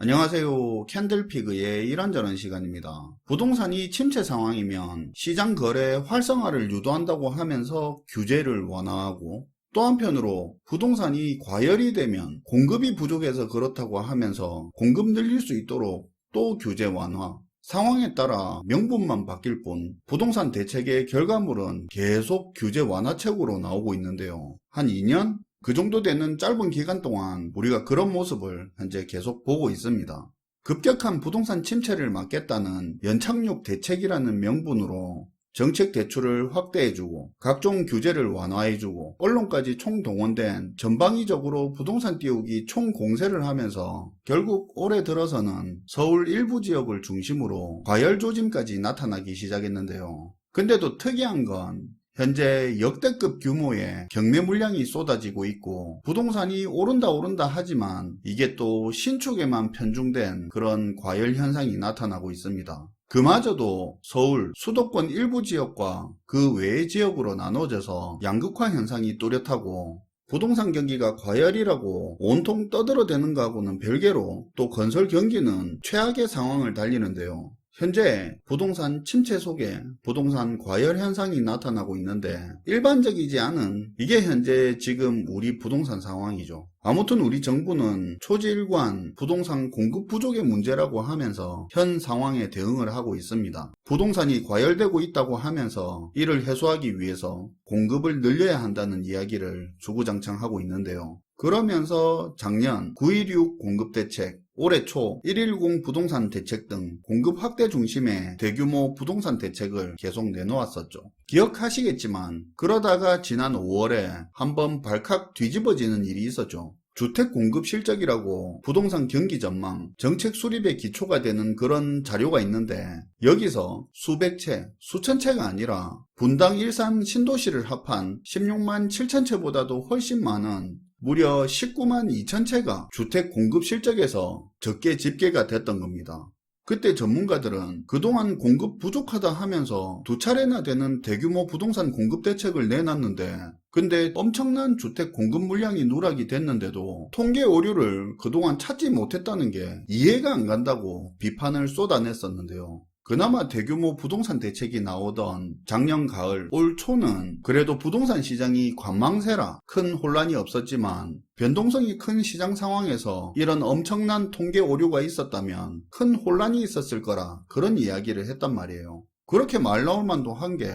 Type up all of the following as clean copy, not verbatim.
안녕하세요. 캔들피그의 이런저런 시간입니다. 부동산이 침체 상황이면 시장 거래 활성화를 유도한다고 하면서 규제를 완화하고, 또 한편으로 부동산이 과열이 되면 공급이 부족해서 그렇다고 하면서 공급 늘릴 수 있도록 또 규제 완화, 상황에 따라 명분만 바뀔 뿐 부동산 대책의 결과물은 계속 규제 완화책으로 나오고 있는데요. 한 2년? 그 정도 되는 짧은 기간 동안 우리가 그런 모습을 현재 계속 보고 있습니다. 급격한 부동산 침체를 막겠다는 연착륙 대책이라는 명분으로 정책 대출을 확대해주고 각종 규제를 완화해주고 언론까지 총동원된 전방위적으로 부동산 띄우기 총공세를 하면서 결국 올해 들어서는 서울 일부 지역을 중심으로 과열 조짐까지 나타나기 시작했는데요. 근데도 특이한 건 현재 역대급 규모의 경매 물량이 쏟아지고 있고 부동산이 오른다 하지만 이게 또 신축에만 편중된 그런 과열 현상이 나타나고 있습니다. 그마저도 서울 수도권 일부 지역과 그 외의 지역으로 나눠져서 양극화 현상이 뚜렷하고 부동산 경기가 과열이라고 온통 떠들어대는 거하고는 별개로 또 건설 경기는 최악의 상황을 달리는데요. 현재 부동산 침체 속에 부동산 과열 현상이 나타나고 있는데 일반적이지 않은 이게 현재 지금 우리 부동산 상황이죠. 아무튼 우리 정부는 초지일관 부동산 공급 부족의 문제라고 하면서 현 상황에 대응을 하고 있습니다. 부동산이 과열되고 있다고 하면서 이를 해소하기 위해서 공급을 늘려야 한다는 이야기를 주구장창하고 있는데요. 그러면서 작년 9.16 공급대책, 올해 초 110 부동산 대책 등 공급 확대 중심의 대규모 부동산 대책을 계속 내놓았었죠. 기억하시겠지만 그러다가 지난 5월에 한번 발칵 뒤집어지는 일이 있었죠. 주택 공급 실적이라고 부동산 경기 전망, 정책 수립의 기초가 되는 그런 자료가 있는데 여기서 수백 채, 수천 채가 아니라 분당 일산 신도시를 합한 16만 7천 채보다도 훨씬 많은 무려 19만 2천 채가 주택 공급 실적에서 적게 집계가 됐던 겁니다. 그때 전문가들은 그동안 공급 부족하다 하면서 두 차례나 되는 대규모 부동산 공급 대책을 내놨는데 근데 엄청난 주택 공급 물량이 누락이 됐는데도 통계 오류를 그동안 찾지 못했다는 게 이해가 안 간다고 비판을 쏟아냈었는데요. 그나마 대규모 부동산 대책이 나오던 작년 가을, 올 초는 그래도 부동산 시장이 관망세라 큰 혼란이 없었지만 변동성이 큰 시장 상황에서 이런 엄청난 통계 오류가 있었다면 큰 혼란이 있었을 거라 그런 이야기를 했단 말이에요. 그렇게 말 나올 만도 한 게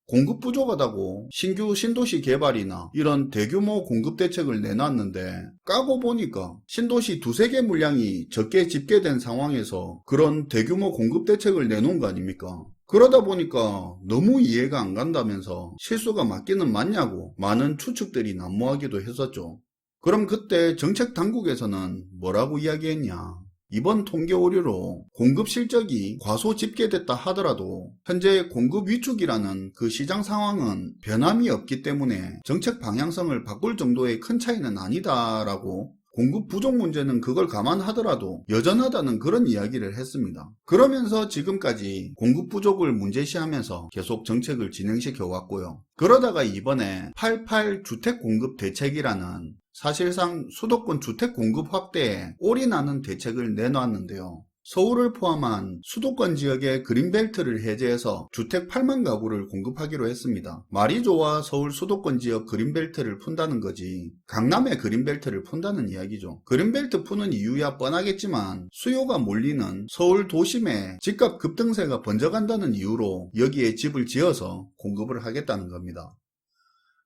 공급 부족하다고 신규 신도시 개발이나 이런 대규모 공급 대책을 내놨는데 까고 보니까 신도시 두세 개 물량이 적게 집계된 상황에서 그런 대규모 공급 대책을 내놓은 거 아닙니까? 그러다 보니까 너무 이해가 안 간다면서 실수가 맞기는 맞냐고 많은 추측들이 난무하기도 했었죠. 그럼 그때 정책 당국에서는 뭐라고 이야기했냐? 이번 통계 오류로 공급 실적이 과소 집계됐다 하더라도 현재 공급 위축이라는 그 시장 상황은 변함이 없기 때문에 정책 방향성을 바꿀 정도의 큰 차이는 아니다라고 공급 부족 문제는 그걸 감안하더라도 여전하다는 그런 이야기를 했습니다. 그러면서 지금까지 공급 부족을 문제시하면서 계속 정책을 진행시켜 왔고요. 그러다가 이번에 88 주택 공급 대책이라는 사실상 수도권 주택 공급 확대에 올인하는 대책을 내놨는데요. 서울을 포함한 수도권 지역의 그린벨트를 해제해서 주택 8만 가구를 공급하기로 했습니다. 말이 좋아 서울 수도권 지역 그린벨트를 푼다는 거지 강남의 그린벨트를 푼다는 이야기죠. 그린벨트 푸는 이유야 뻔하겠지만 수요가 몰리는 서울 도심에 집값 급등세가 번져간다는 이유로 여기에 집을 지어서 공급을 하겠다는 겁니다.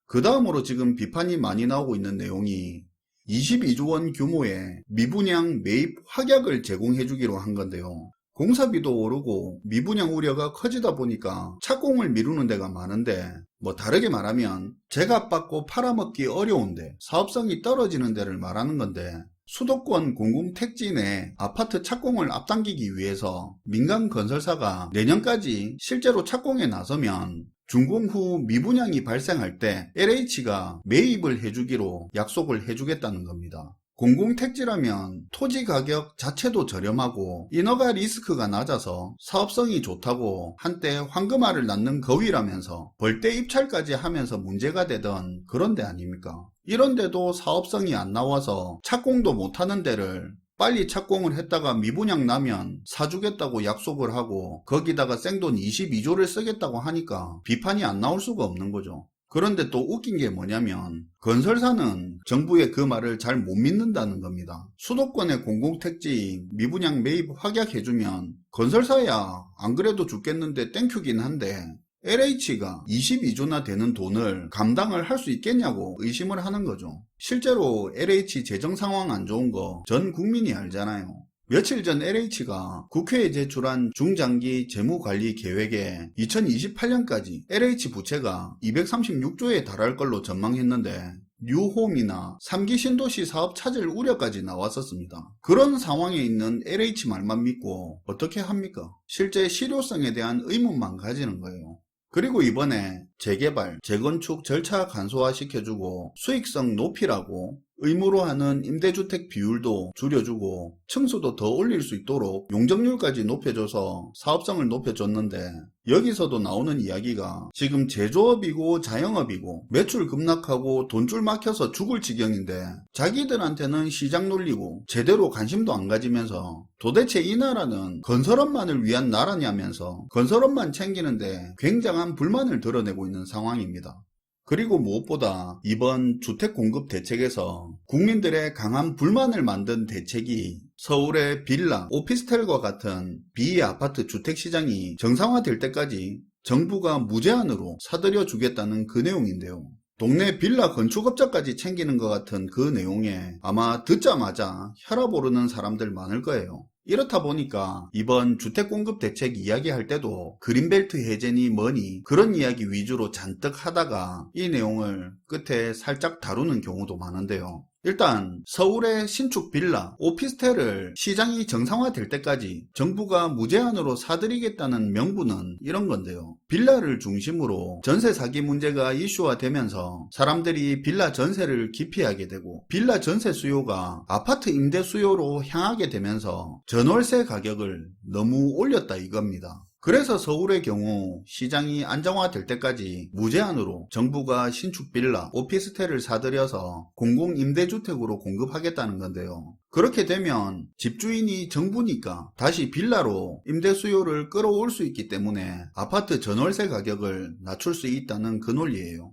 그 다음으로 지금 비판이 많이 나오고 있는 내용이 22조 원 규모의 미분양 매입 확약을 제공해주기로 한 건데요. 공사비도 오르고 미분양 우려가 커지다 보니까 착공을 미루는 데가 많은데 다르게 말하면 제값받고 팔아먹기 어려운데 사업성이 떨어지는 데를 말하는 건데 수도권 공공택지 내 아파트 착공을 앞당기기 위해서 민간 건설사가 내년까지 실제로 착공에 나서면 준공 후 미분양이 발생할 때 LH가 매입을 해주기로 약속을 해주겠다는 겁니다. 공공택지라면 토지 가격 자체도 저렴하고 인허가 리스크가 낮아서 사업성이 좋다고 한때 황금알을 낳는 거위라면서 벌떼 입찰까지 하면서 문제가 되던 그런 데 아닙니까? 이런데도 사업성이 안 나와서 착공도 못하는 데를 빨리 착공을 했다가 미분양 나면 사주겠다고 약속을 하고 거기다가 생돈 22조를 쓰겠다고 하니까 비판이 안 나올 수가 없는 거죠. 그런데 또 웃긴 게 뭐냐면 건설사는 정부의 그 말을 잘 못 믿는다는 겁니다. 수도권의 공공택지 미분양 매입 확약해주면 건설사야 안 그래도 죽겠는데 땡큐긴 한데 LH가 22조나 되는 돈을 감당을 할 수 있겠냐고 의심을 하는 거죠. 실제로 LH 재정 상황 안 좋은 거 전 국민이 알잖아요. 며칠 전 LH가 국회에 제출한 중장기 재무관리 계획에 2028년까지 LH 부채가 236조에 달할 걸로 전망했는데 뉴홈이나 3기 신도시 사업 찾을 우려까지 나왔었습니다. 그런 상황에 있는 LH 말만 믿고 어떻게 합니까? 실제 실효성에 대한 의문만 가지는 거예요. 그리고 이번에 재개발, 재건축 절차 간소화시켜주고 수익성 높이라고 의무로 하는 임대주택 비율도 줄여주고 층수도 더 올릴 수 있도록 용적률까지 높여줘서 사업성을 높여줬는데 여기서도 나오는 이야기가 지금 제조업이고 자영업이고 매출 급락하고 돈줄 막혀서 죽을 지경인데 자기들한테는 시장 논리고 제대로 관심도 안 가지면서 도대체 이 나라는 건설업만을 위한 나라냐면서 건설업만 챙기는데 굉장한 불만을 드러내고 있는 상황입니다. 그리고 무엇보다 이번 주택공급 대책에서 국민들의 강한 불만을 만든 대책이 서울의 빌라, 오피스텔과 같은 비아파트 주택시장이 정상화될 때까지 정부가 무제한으로 사들여 주겠다는 그 내용인데요. 동네 빌라 건축업자까지 챙기는 것 같은 그 내용에 아마 듣자마자 혈압 오르는 사람들 많을 거예요. 이렇다 보니까 이번 주택공급 대책 이야기할 때도 그린벨트 해제니 뭐니 그런 이야기 위주로 잔뜩 하다가 이 내용을 끝에 살짝 다루는 경우도 많은데요. 일단 서울의 신축 빌라, 오피스텔을 시장이 정상화될 때까지 정부가 무제한으로 사들이겠다는 명분은 이런 건데요. 빌라를 중심으로 전세 사기 문제가 이슈화되면서 사람들이 빌라 전세를 기피하게 되고 빌라 전세 수요가 아파트 임대 수요로 향하게 되면서 전월세 가격을 너무 올렸다 이겁니다. 그래서 서울의 경우 시장이 안정화될 때까지 무제한으로 정부가 신축 빌라, 오피스텔을 사들여서 공공임대주택으로 공급하겠다는 건데요. 그렇게 되면 집주인이 정부니까 다시 빌라로 임대 수요를 끌어올 수 있기 때문에 아파트 전월세 가격을 낮출 수 있다는 그 논리예요.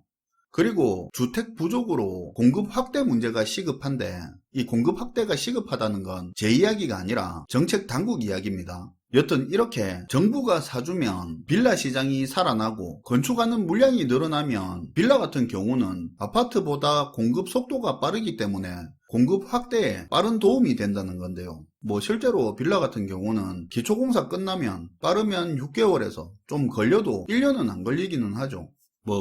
그리고 주택 부족으로 공급 확대 문제가 시급한데 이 공급 확대가 시급하다는 건 제 이야기가 아니라 정책 당국 이야기입니다. 여튼 이렇게 정부가 사주면 빌라 시장이 살아나고 건축하는 물량이 늘어나면 빌라 같은 경우는 아파트보다 공급 속도가 빠르기 때문에 공급 확대에 빠른 도움이 된다는 건데요. 실제로 빌라 같은 경우는 기초공사 끝나면 빠르면 6개월에서 좀 걸려도 1년은 안 걸리기는 하죠.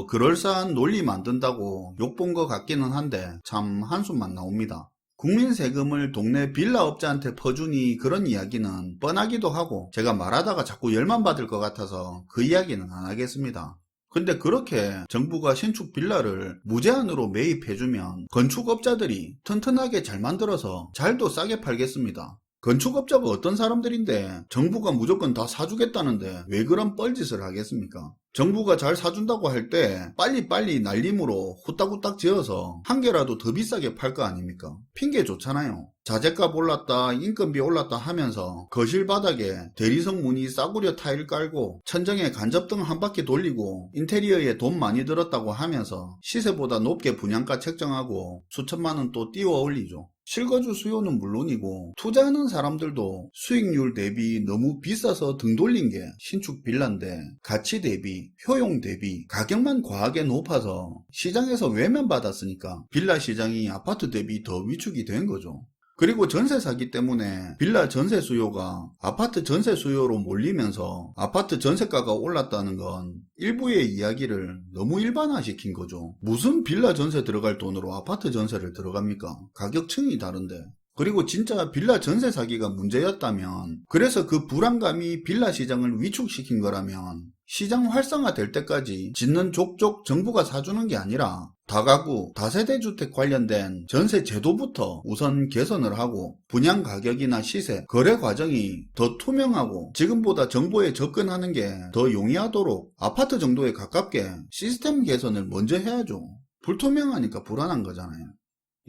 그럴싸한 논리 만든다고 욕본 것 같기는 한데 참 한숨만 나옵니다. 국민 세금을 동네 빌라 업자한테 퍼주니 그런 이야기는 뻔하기도 하고 제가 말하다가 자꾸 열만 받을 것 같아서 그 이야기는 안 하겠습니다. 근데 그렇게 정부가 신축 빌라를 무제한으로 매입해주면 건축업자들이 튼튼하게 잘 만들어서 잘도 싸게 팔겠습니다. 건축업자가 어떤 사람들인데 정부가 무조건 다 사주겠다는데 왜 그런 뻘짓을 하겠습니까? 정부가 잘 사준다고 할 때 빨리빨리 날림으로 후딱후딱 지어서 한 개라도 더 비싸게 팔 거 아닙니까? 핑계 좋잖아요. 자재값 올랐다, 인건비 올랐다 하면서 거실 바닥에 대리석 무늬 싸구려 타일 깔고 천정에 간접등 한 바퀴 돌리고 인테리어에 돈 많이 들었다고 하면서 시세보다 높게 분양가 책정하고 수천만 원 또 띄워 올리죠. 실거주 수요는 물론이고 투자하는 사람들도 수익률 대비 너무 비싸서 등 돌린 게 신축 빌라인데 가치 대비, 효용 대비 가격만 과하게 높아서 시장에서 외면받았으니까 빌라 시장이 아파트 대비 더 위축이 된 거죠. 그리고 전세 사기 때문에 빌라 전세 수요가 아파트 전세 수요로 몰리면서 아파트 전세가가 올랐다는 건 일부의 이야기를 너무 일반화시킨 거죠. 무슨 빌라 전세 들어갈 돈으로 아파트 전세를 들어갑니까? 가격층이 다른데. 그리고 진짜 빌라 전세 사기가 문제였다면, 그래서 그 불안감이 빌라 시장을 위축시킨 거라면 시장 활성화 될 때까지 짓는 족족 정부가 사주는 게 아니라 다가구, 다세대주택 관련된 전세 제도부터 우선 개선을 하고 분양 가격이나 시세, 거래 과정이 더 투명하고 지금보다 정보에 접근하는 게 더 용이하도록 아파트 정도에 가깝게 시스템 개선을 먼저 해야죠. 불투명하니까 불안한 거잖아요.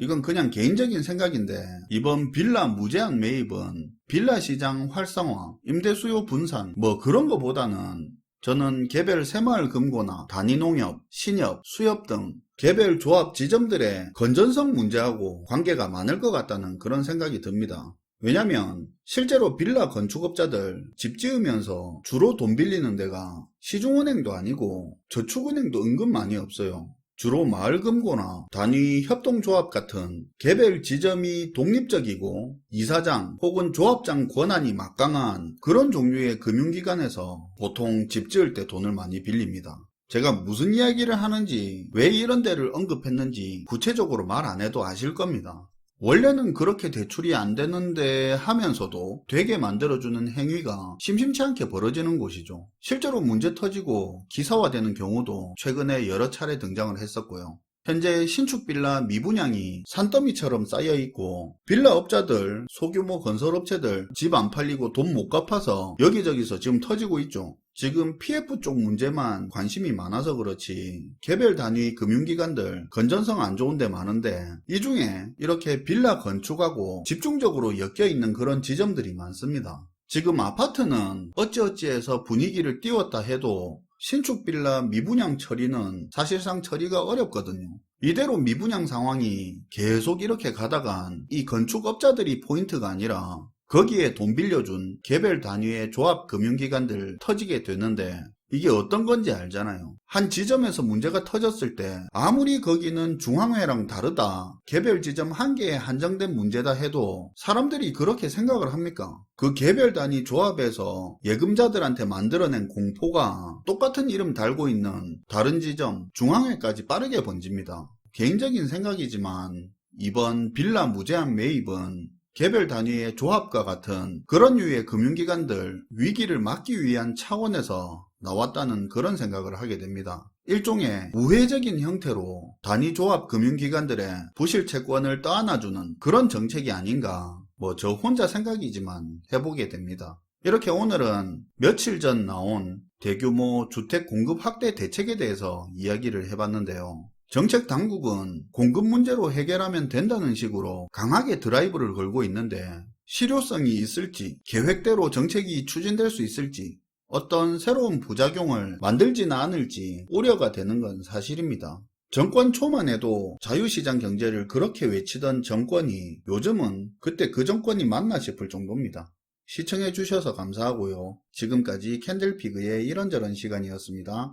이건 그냥 개인적인 생각인데 이번 빌라 무제한 매입은 빌라 시장 활성화, 임대 수요 분산 뭐 그런 거보다는 저는 개별 새마을 금고나 단위농협, 신협, 수협 등 개별 조합 지점들의 건전성 문제하고 관계가 많을 것 같다는 그런 생각이 듭니다. 왜냐면 실제로 빌라 건축업자들 집 지으면서 주로 돈 빌리는 데가 시중은행도 아니고 저축은행도 은근 많이 없어요. 주로 마을금고나 단위 협동조합 같은 개별 지점이 독립적이고 이사장 혹은 조합장 권한이 막강한 그런 종류의 금융기관에서 보통 집 지을 때 돈을 많이 빌립니다. 제가 무슨 이야기를 하는지 왜 이런 데를 언급했는지 구체적으로 말 안 해도 아실 겁니다. 원래는 그렇게 대출이 안 되는데 하면서도 되게 만들어주는 행위가 심심치 않게 벌어지는 곳이죠. 실제로 문제 터지고 기사화되는 경우도 최근에 여러 차례 등장을 했었고요. 현재 신축 빌라 미분양이 산더미처럼 쌓여있고 빌라 업자들, 소규모 건설업체들 집 안 팔리고 돈 못 갚아서 여기저기서 지금 터지고 있죠. 지금 PF 쪽 문제만 관심이 많아서 그렇지 개별 단위 금융기관들 건전성 안 좋은 데 많은데 이 중에 이렇게 빌라 건축하고 집중적으로 엮여있는 그런 지점들이 많습니다. 지금 아파트는 어찌어찌해서 분위기를 띄웠다 해도 신축 빌라 미분양 처리는 사실상 처리가 어렵거든요. 이대로 미분양 상황이 계속 이렇게 가다간 이 건축업자들이 포인트가 아니라 거기에 돈 빌려준 개별 단위의 조합 금융기관들 터지게 되는데 이게 어떤 건지 알잖아요. 한 지점에서 문제가 터졌을 때 아무리 거기는 중앙회랑 다르다, 개별 지점 한 개에 한정된 문제다 해도 사람들이 그렇게 생각을 합니까? 그 개별 단위 조합에서 예금자들한테 만들어낸 공포가 똑같은 이름 달고 있는 다른 지점 중앙회까지 빠르게 번집니다. 개인적인 생각이지만 이번 빌라 무제한 매입은 개별 단위의 조합과 같은 그런 류의 금융기관들 위기를 막기 위한 차원에서 나왔다는 그런 생각을 하게 됩니다. 일종의 우회적인 형태로 단위 조합 금융기관들의 부실 채권을 떠안아주는 그런 정책이 아닌가 뭐 저 혼자 생각이지만 해보게 됩니다. 이렇게 오늘은 며칠 전 나온 대규모 주택 공급 확대 대책에 대해서 이야기를 해봤는데요. 정책 당국은 공급 문제로 해결하면 된다는 식으로 강하게 드라이브를 걸고 있는데 실효성이 있을지, 계획대로 정책이 추진될 수 있을지, 어떤 새로운 부작용을 만들지는 않을지 우려가 되는 건 사실입니다. 정권 초만 해도 자유시장 경제를 그렇게 외치던 정권이 요즘은 그때 그 정권이 맞나 싶을 정도입니다. 시청해주셔서 감사하고요. 지금까지 캔들피그의 이런저런 시간이었습니다.